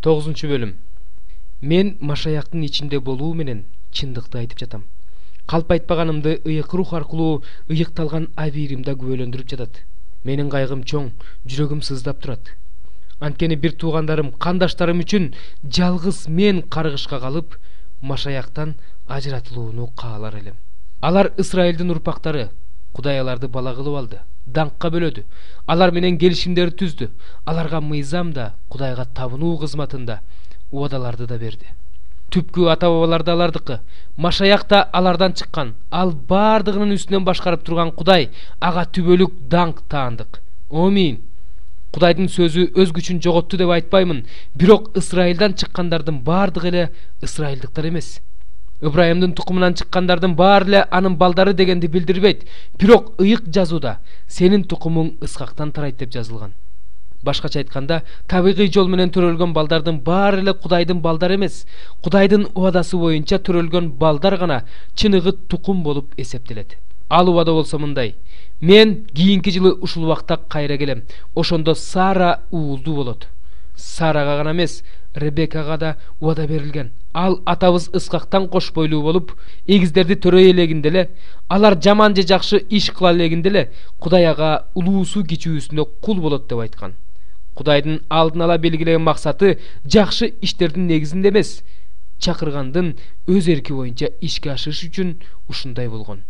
9 bölüm. Мен машаяктын ичинде болуу менен чындыкты айтып жатам. Калп айтпаганымды ыйык рух аркылуу ыйыкталган абийиримда күбөлөндүрүп жатат. Менин кайгым чоң, жүрөгүм сыздап турат. Анткени бир туугандарым, кандаштарым үчүн жалгыз мен каргышка калып, машаяктан ажыратылууну каалар элем. Алар Исраилдин урпактары, Кудай аларды бала кылып алды, даңкка бөлөдү. Алар менен келишимдер түздү. Аларга мыйзам да, Кудайга табынуу кызматында уадаларды да берди. Түпкү ата-бабаларды алардыкы, машаяк да алардан чыккан. Ал бардыгынын үстүнөн башкарып турган Кудай, ага түбөлүк даңк таандык. Амин. Кудайдын сөзү өз күчүн жоготту деп айтпаймын, бирок Исраилдан чыккандардын бардыгы эле исраилдиктер эмес. Ибраимдин тукумунан чыккандардын баары эле анын балдары дегенди билдирбейт, бирок ыйык жазууда сенин тукумуң Исхактан тарайт деп жазылган. Башкача айтканда, табигый жол менен төрөлгөн балдардын баары эле Кудайдын балдары эмес, Кудайдын убадасы боюнча төрөлгөн балдар гана чыныгы тукум болуп эсептелет. Ал убада болсо мындай: мен кийинки жылы ушул убакта кайра келем. Ошондо Сара уулду болот. Сарага гана эмес, Ребекага да убада берилген. Ал атабыз Исхактан кош бойлуу болуп, эгиздерди төрөй элегинде эле, алар жаман же жакшы иш кыла элегинде эле Кудай ага улуусу кичүүсүнө кул болот деп айткан. Кудайдын алдын ала белгилеген максаты жакшы иштердин негизинде эмес, чакыргандын өз эрки боюнча ишке ашырыш үчүн ушундай болгон.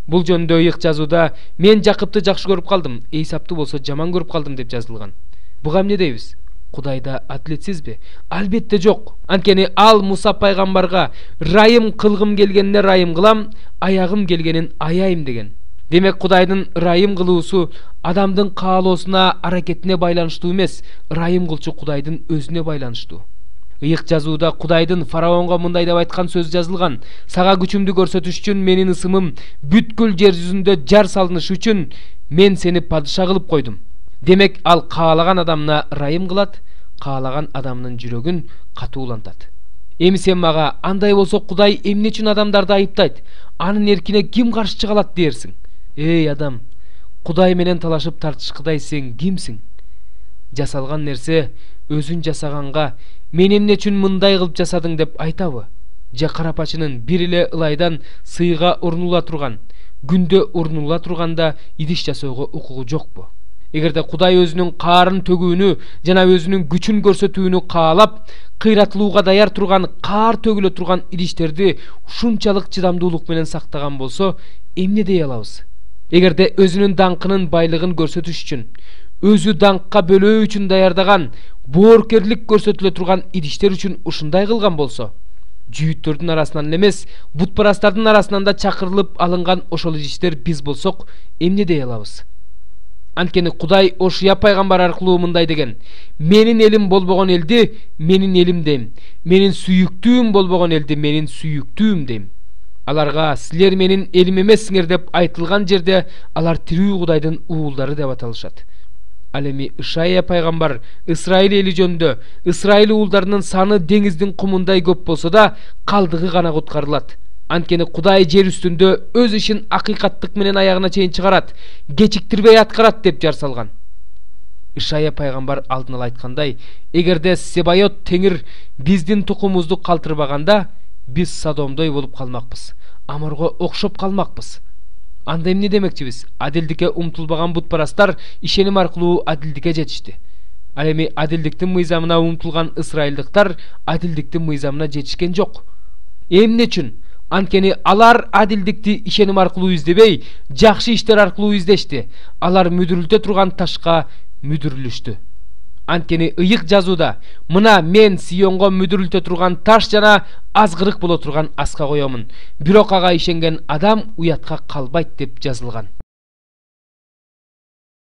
Бул жөнүндө ыйык жазууда мен Жакыпты жакшы көрүп калдым, Эйсапты болсо жаман көрүп калдым деп жазылган. Буга эмне дейбиз? Кудайда адилетсизби? Албетте жок. Анткени ал Муса пайгамбарга райым кылгым келгенине райым кылам, аягым келгенин аяйм деген. Демек Кудайдын райым кылуусу адамдын каалоосуна, аракетине байланыштуу эмес, райым кылчу Кудайдын өзүнө байланыштуу. Ыйык жазууда Кудайдын фараонго мындай деп айткан сөз жазылган: сага күчүмдү көрсөтүш үчүн менин ысымым бүткүл жер жүзүндө жар салыныш үчүн мен сени падыша кылып койдум. Демек ал каалаган адамына райым кылат, каалаган адамдын жүрөгүн катуулантат. Эми сен мага андай болсо Кудай эмне үчүн адамдарды айыптайт? Анын эркине ким каршы чыга алат дерсиң? Эй адам, Кудай менен талашып тартышкыдай сен кимсиң? Жасалган нерсе өзүн жасаганга мен эмне үчүн мындай кылып жасадың деп айтабы? Же карапачынын бир эле ылайдан сыйга урнула турган, күндө урнула турганда идиш жасоого укугу жокпу? Эгерде Кудай өзүнүн каарын төгүүнү жана өзүнүн күчүн көрсөтүүнү каалап, кыйратылууга даяр турган, каар төгүлө турган идиштерди ушунчалык чыдамдуулук менен сактаган болсо, эмне дей алабыз? Эгерде өзүнүн даңкынын байлыгын көрсөтүш үчүн, өзү даңкка бөлөө үчүн даярдаган, боорукерлик көрсөтүлө турган идиштер үчүн ушундай кылган болсо, жүйүттөрдүн арасынан эмес, бутпарастардын арасынан да чакырылып алынган ошол идиштер биз болсок, эмне дей алабыз? Анткени Кудай Ошуя пайгамбар аркылуу мындай деген: менин элим болбогон элди менин элим дейм, менин сүйүктүүм болбогон элди менин сүйүктүүм дейм. Аларга силер менин элим эмессиңер деп айтылган жерде алар тирүү Кудайдын уулдары деп аталышат. Ал эми Ишая пайгамбар Исраил эли жөнүндө: Исраил уулдарынын саны деңиздин кумундай көп болсо да, калдыгы гана куткарылат. Анткени Кудай жер үстүндө өз ишин акыйкаттык менен аягына чейин чыгарат, кечиктирбей аткарат деп жар салган. Ишая пайгамбар алдын ала айткандай, эгерде Себайот теңир биздин тукумубузду калтырбаганда, биз Содомдой болуп калмакпыз, Аморго окшоп калмакпыз. Анда эмне демекчибиз? Адилдикке умтулбаган бутпарастар ишеним аркылуу адилдикке жетишти. Ал эми адилдиктин мыйзамына умтулган ысрайылдыктар адилдиктин мыйзамына жетишкен жок. Эмне үчүн? Анткени алар адилдикти ишеним аркылуу издебей, жакшы иштер аркылуу издешти. Алар мүдүрүлтө турган ташка мүдүрүлүштү. Анткени ыйык жазууда: мына мен Сионго мүдүрүлтө турган таш жана азгырык боло турган аска коёмун. Бирок ага ишенген адам уятка калбайт деп жазылган.